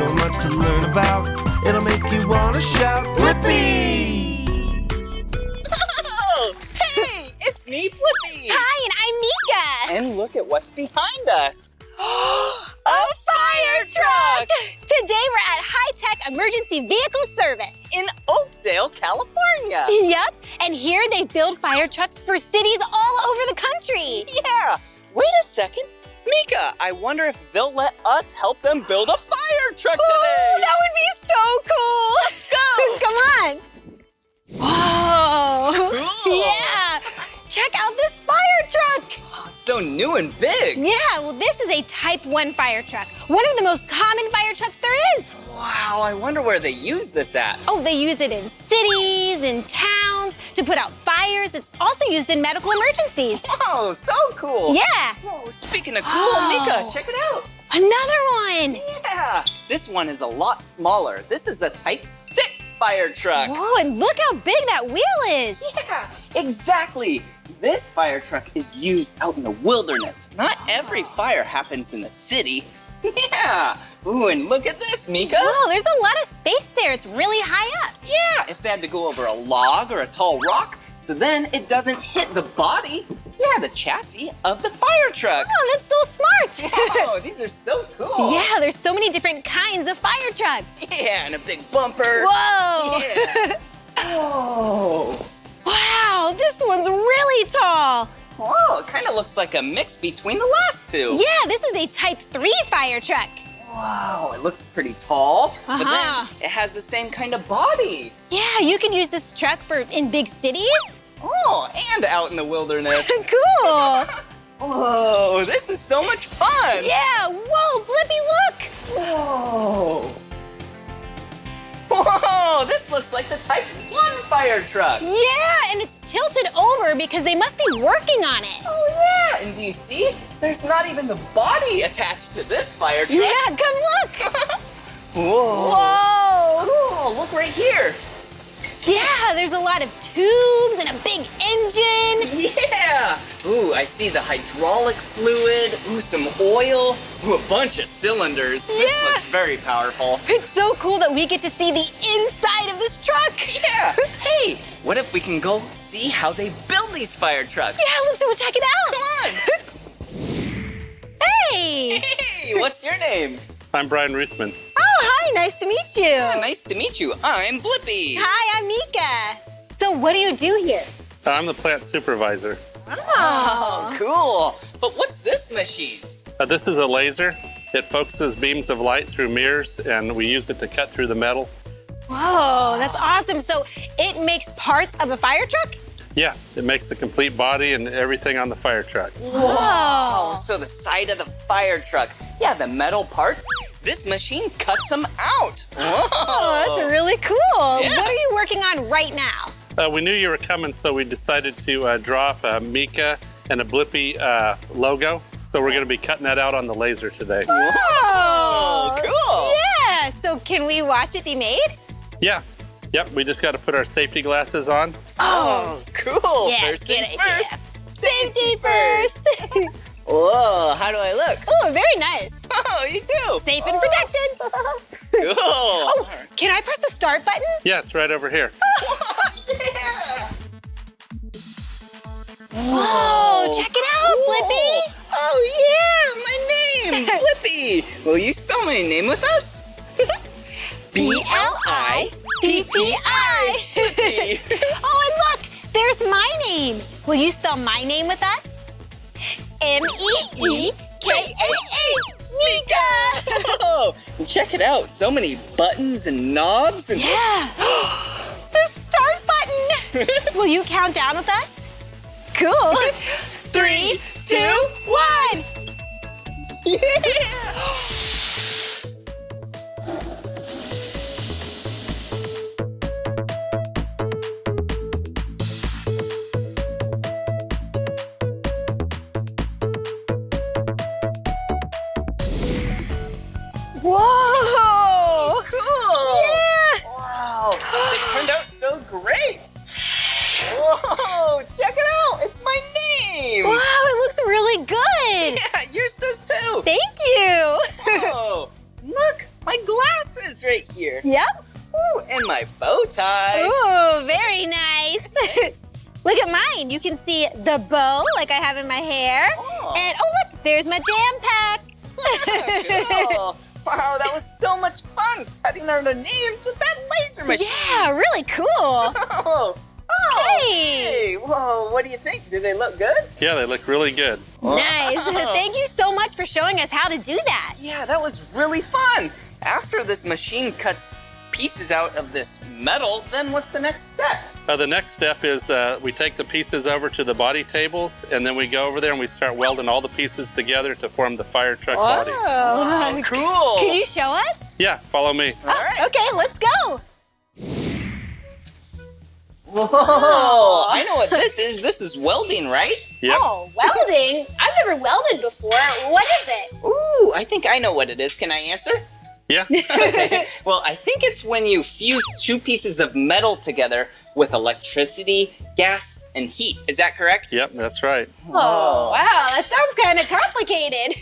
so much to learn about. It'll make you want to shout, Blippi! Oh, hey, it's me, Blippi. Hi, and I'm Meekah. And look at what's behind us. A fire truck! Today we're at High-Tech Emergency Vehicle Service. In Oakdale, California. Yep, and here they build fire trucks for cities all over the country. Yeah, wait a second. Meekah, I wonder if they'll let us help them build a fire truck today. That would be so cool. Let's go. Come on. Whoa. Cool. Yeah, check out this fire truck. It's so new and big. Yeah, well, this is a Type 1 fire truck. One of the most common fire trucks there is. Wow, I wonder where they use this at. Oh, they use it in cities, in towns, to put out fires. It's also used in medical emergencies. Oh, so cool. Yeah. Whoa, speaking of cool, Wow. Meekah, check it out. Another one. Yeah, this one is a lot smaller. This is a Type 6 fire truck. Whoa, and look how big that wheel is. Yeah, exactly. This fire truck is used out in the wilderness. Not every fire happens in the city. Yeah. Ooh, and look at this, Meekah. Whoa, there's a lot of space there. It's really high up. Yeah, if they had to go over a log or a tall rock, so then it doesn't hit the body, yeah, the chassis of the fire truck. Oh, that's so smart. Oh, these are so cool. Yeah, there's so many different kinds of fire trucks. Yeah, and a big bumper. Whoa. Yeah. Whoa. Wow, this one's really tall. Whoa, it kind of looks like a mix between the last two. Yeah, this is a Type 3 fire truck. Wow, it looks pretty tall, but Uh-huh. then it has the same kind of body. Yeah, you can use this truck in big cities. Oh, and out in the wilderness. Cool. Whoa, this is so much fun. Yeah, whoa, Blippi, look. Whoa. Whoa, this looks like the Type 1 fire truck. Yeah, and it's tilted over because they must be working on it. Oh, yeah, and do you see? There's not even the body attached to this fire truck. Yeah, come look. Whoa. Whoa. Cool, look right here. Yeah, there's a lot of tubes and a big engine. Yeah! Ooh, I see the hydraulic fluid, ooh, some oil, ooh, a bunch of cylinders. This Yeah. looks very powerful. It's so cool that we get to see the inside of this truck. Yeah! Hey, what if we can go see how they build these fire trucks? Yeah, let's go check it out. Come on! Hey. Hey, what's your name? I'm Brian Ruthman. Oh, hi, nice to meet you. Nice to meet you. I'm Blippi. Hi, I'm Meekah. So what do you do here? I'm the plant supervisor. Oh, cool. But what's this machine? This is a laser. It focuses beams of light through mirrors, and we use it to cut through the metal. Whoa, that's awesome. So it makes parts of a fire truck? Yeah, it makes the complete body and everything on the fire truck. Whoa! So the side of the fire truck, yeah, the metal parts, this machine cuts them out. Whoa! Oh, that's really cool. Yeah. What are you working on right now? We knew you were coming, so we decided to draw up a Meekah and a Blippi logo. So we're going to be cutting that out on the laser today. Whoa! Cool! Yeah, so can we watch it be made? Yeah. Yep, we just got to put our safety glasses on. Oh, cool! Yeah, First good things idea. first. Safety first. Whoa, how do I look? Oh, very nice. Oh, you too! Safe and protected. Cool! Oh, can I press the start button? Yeah, it's right over here. Yeah! Whoa, check it out, Blippi. Oh, yeah, my name, Blippi. Will you spell my name with us? B-L-I-P-P-I. Blippi. Oh, and look, there's my name. Will you spell my name with us? M-E-E-K-A-H, Meekah. Oh, and check it out. So many buttons and knobs. And Yeah. The start button. Will you count down with us? Cool. 3, 2, 1. Yeah! Whoa. Cool! Yeah. Wow, it turned out so great. Whoa, check it out. It's my name. Wow, it looks really good. Yeah, yours does too. Thank you. Whoa, look, my glasses. glasses right here. Yep. Ooh, and my bow tie. Ooh, very nice. Look at mine. You can see the bow like I have in my hair. Oh. And oh, look, there's my jam pack. Cool. Wow, that was so much fun cutting out our names with that laser machine. Yeah, really cool. Oh, Hey. hey, whoa, what do you think? Do they look good? Yeah, they look really good. Nice. Thank you so much for showing us how to do that. Yeah, that was really fun. After this machine cuts pieces out of this metal, then what's the next step? The next step is we take the pieces over to the body tables, and then we go over there and we start welding all the pieces together to form the fire truck body. Oh, Cool. Could you show us? Yeah, follow me. All right. Okay, let's go. Whoa, I know what this is. This is welding, right? Yep. Oh, welding? I've never welded before. What is it? Ooh, I think I know what it is. Can I answer? Yeah. Okay. Well, I think it's when you fuse two pieces of metal together with electricity, gas, and heat. Is that correct? Yep, that's right. Oh, wow, that sounds kind of complicated.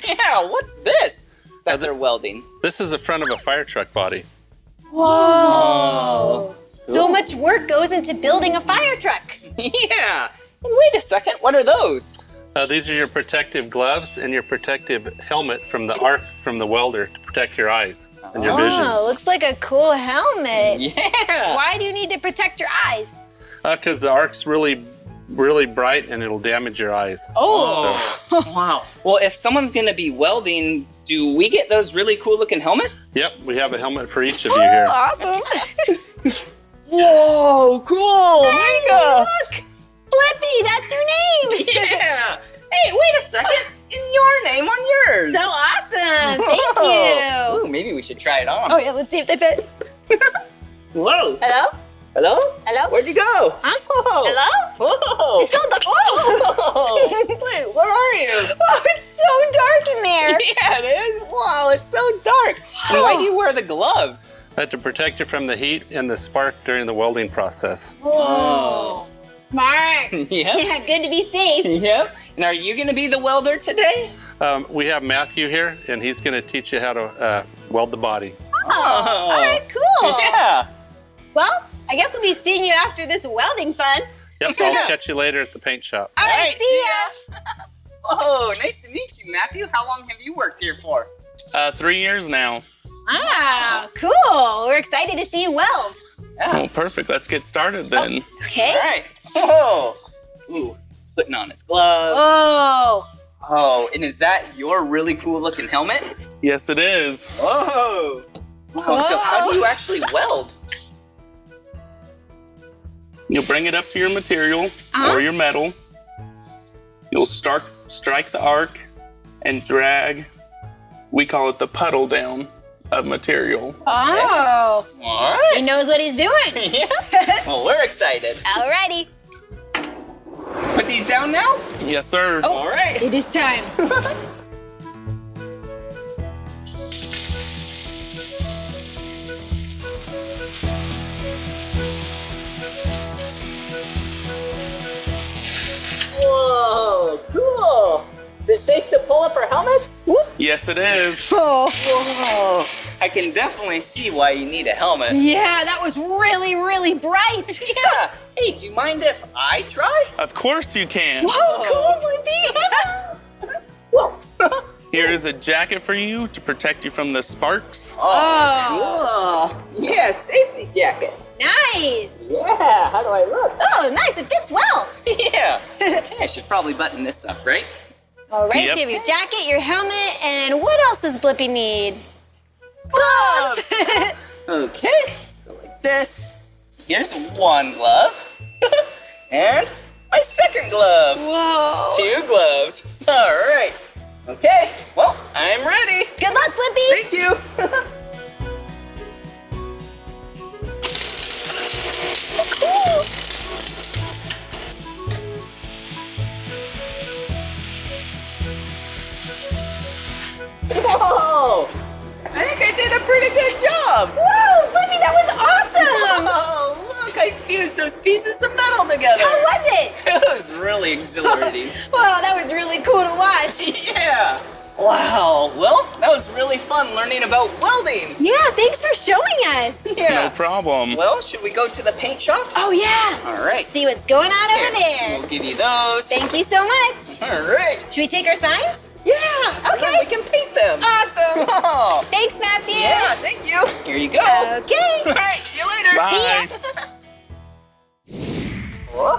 Yeah, what's this that they're welding? This is the front of a fire truck body. Whoa. So much work goes into building a fire truck. Yeah. And wait a second, what are those? These are your protective gloves and your protective helmet from the arc from the welder to protect your eyes and your vision. Oh, looks like a cool helmet. Yeah. Why do you need to protect your eyes? Because the arc's really bright and it'll damage your eyes. Oh, wow. Well, if someone's going to be welding, do we get those really cool looking helmets? Yep, we have a helmet for each of you here. Awesome. Whoa, cool. Meekah. Look, Blippi, that's your name. Yeah. Hey, wait a second. And your name on yours. So awesome. Thank Whoa. you. Ooh, maybe we should try it on. Oh, yeah, let's see if they fit. Whoa. Hello? Hello? Hello? Where'd you go? Huh? Whoa. Hello? Whoa. It's so dark. Oh. Wait, where are you? Oh, it's so dark in there. Yeah, it is. Wow, it's so dark. And why do you wear the gloves? To protect you from the heat and the spark during the welding process. Whoa. Smart. Yep. Yeah, good to be safe. Yep. And are you going to be the welder today? We have Matthew here, and he's going to teach you how to weld the body. Oh, all right, cool. Yeah. Well, I guess we'll be seeing you after this welding fun. Yep, I'll catch you later at the paint shop. All right, see ya. Whoa, nice to meet you, Matthew. How long have you worked here for? 3 years now. Wow, cool. We're excited to see you weld. Oh, perfect. Let's get started then. Okay. All right. Whoa. Ooh, he's putting on his gloves. Oh. Oh, and is that your really cool looking helmet? Yes, it is. Whoa. Wow, so how do you actually weld? You'll bring it up to your material or your metal. You'll strike the arc and drag. We call it the puddle down of material. Oh. All right. He knows what he's doing. Yeah. Well, we're excited. Alrighty. Put these down now? Yes, sir. Oh. All right. It is time. Whoa, cool. Is it safe to pull up our helmets? Yes, it is. Oh. Whoa. I can definitely see why you need a helmet. Yeah, that was really, really bright. Yeah. Hey, do you mind if I try? Of course you can. Whoa, cool, Blippi. Whoa. Here is a jacket for you to protect you from the sparks. Oh, cool. Yeah, safety jacket. Nice. Yeah, how do I look? Oh, nice. It fits well. Yeah. Okay, I should probably button this up, right? All right, Yep. so you have your jacket, your helmet, and what else does Blippi need? Gloves. Okay, let's go like this. Here's one glove. And my second glove. Whoa. 2 gloves. All right. Okay, well, I'm ready. Good luck, Blippi. Thank you. Cool. Whoa! I think I did a pretty good job. Whoa, Blippi, that was awesome. Oh, look, I fused those pieces of metal together. How was it? It was really exhilarating. Wow, that was really cool to watch. Yeah. Wow, well, that was really fun learning about welding. Yeah, thanks for showing us. No problem. Well, should we go to the paint shop? Oh, yeah. All right. See what's going on over there. We'll give you those. Thank you so much. All right. Should we take our signs? Yeah, so then we can paint them. Awesome. Oh. Thanks, Matthew. Yeah, thank you. Here you go. Okay. All right, see you later. Bye. See ya. Whoa.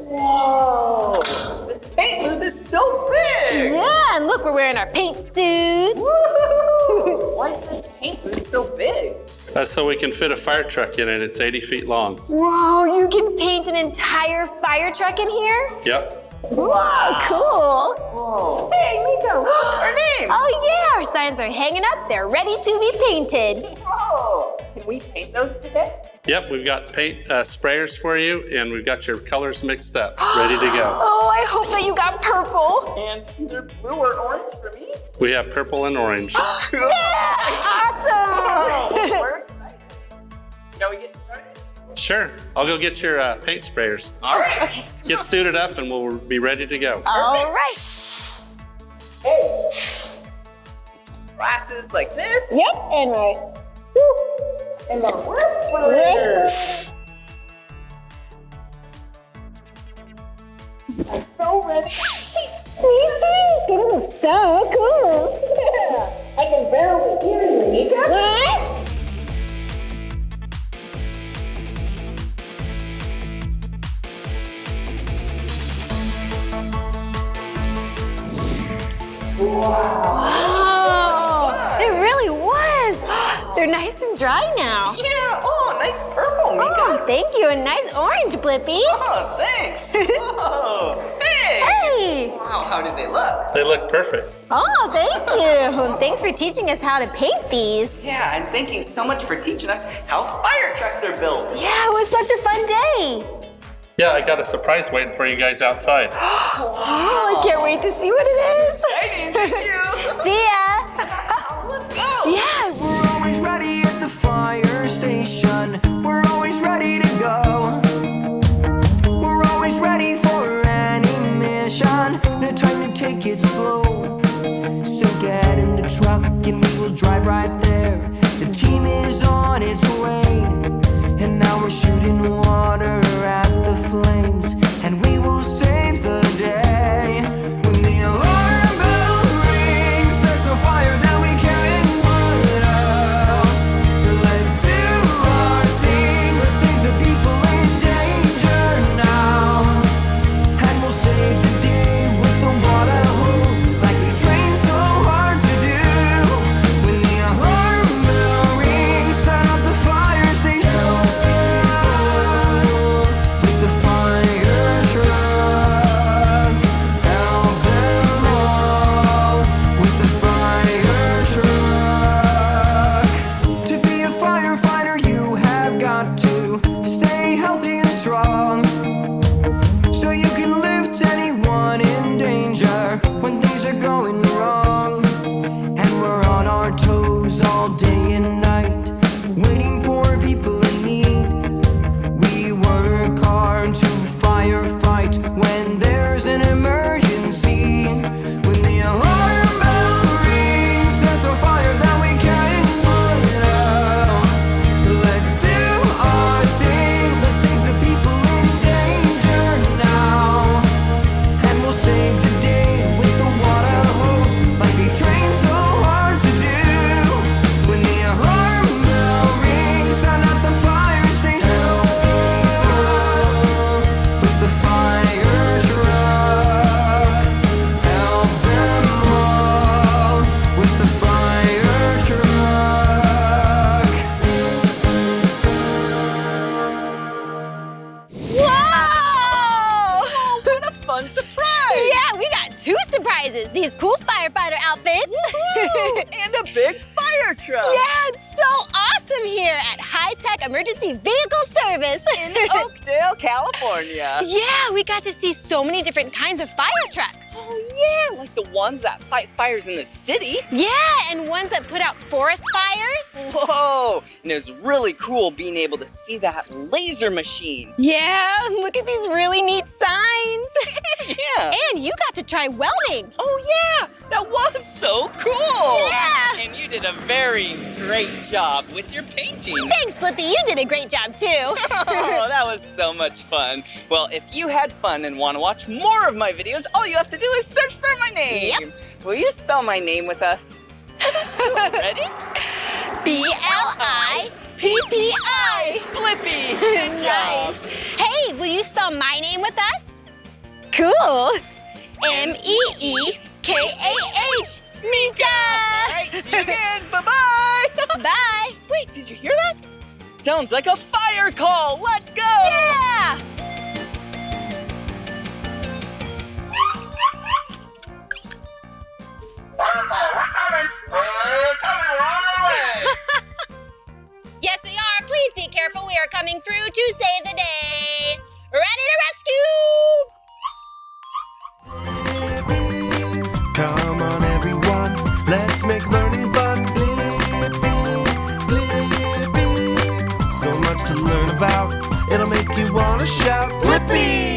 Whoa. This paint booth is so big. Yeah, and look, we're wearing our paint suits. Woo. Why is this paint booth so big? That's so we can fit a fire truck in it. It's 80 feet long. Whoa, you can paint an entire fire truck in here? Yep. Wow, cool. Whoa. Hey, Meekah, look, our names. Oh yeah, our signs are hanging up. They're ready to be painted. Whoa. Can we paint those today? Yep, we've got paint sprayers for you, and we've got your colors mixed up, ready to go. Oh, I hope that you got purple. And either blue or orange for me? We have purple and orange. Cool. Yeah, awesome. We're excited. Shall we get started? Sure, I'll go get your paint sprayers. All right. Okay. Get suited up and we'll be ready to go. All right. Hey. Glasses like this. Yep, and right. And the whistler. I'm so ready. Me too. It's gonna look so cool. I can barely hear you, Meekah. What? Wow. It really was. They're nice and dry now. Yeah. Oh, nice purple, Meekah. Oh, thank you. A nice orange, Blippi. Oh, thanks. Whoa. Hey. Hey. Wow, how did they look? They look perfect. Oh, thank you. Thanks for teaching us how to paint these. Yeah, and thank you so much for teaching us how fire trucks are built. Yeah, it was such a fun day. Yeah, I got a surprise waiting for you guys outside. Oh, I can't wait to see what it is. Exciting, thank you. See ya. Let's go. Yeah. We're always ready at the fire station. We're always ready to go. We're always ready for any mission. No time to take it slow. So get in the truck and we will drive right there. The team is on its way. And now we're shooting water at the flames. And we will save the day. When the alarm bell rings, there's no fire that we can't put out. Let's do our thing. Let's save the people in danger now. And we'll save the day with the water hose, like we trained so hard to do. When the alarm bell rings, set up the fire station with the fire truck. Help them all with the fire truck. To be a firefighter, you have got to stay healthy and strong, so you can lift anyone in danger when things are going wrong. And we're on our toes all day and night, waiting for people in need. We work hard to firefight when there's an emergency. When the alarm bell rings, there's no fire that we can't put out. Let's do our thing. Let's save the people in danger now. And we'll save the day with the water hose, like we trained so hard to do. When the alarm bell rings, turn up the fire station with the fire truck. Help them all with the fire truck. Whoa! What a fun surprise. Yeah, we got two surprises. These cool firefighter outfits. And a big fire truck. Yeah, it's so awesome here at High Tech Emergency Vehicle Service. In Oakdale, California. Yeah, we got to see so many different kinds of fire trucks. Oh, yeah, like the ones that fight fires in the city. Yeah, and one ones that put out forest fires? Whoa! And it was really cool being able to see that laser machine. Yeah, look at these really neat signs. Yeah. And you got to try welding. Oh, yeah. That was so cool. Yeah. And you did a very great job with your painting. Thanks, Blippi. You did a great job, too. Oh, that was so much fun. Well, if you had fun and want to watch more of my videos, all you have to do is search for my name. Yep. Will you spell my name with us? Ready? B-L-I-P-P-I. Blippi. Good job. Nice. Hey, will you spell my name with us? Cool. M-E-E-K-A-H. Meekah. All right, see you again. Bye-bye. Bye. Wait, did you hear that? Sounds like a fire call. Let's go. Yeah. We're coming on our way. Yes, we are. Please be careful. We are coming through to save the day. Ready to rescue! Come on, everyone, let's make learning fun. Blippi. So much to learn about, it'll make you want to shout, Blippi!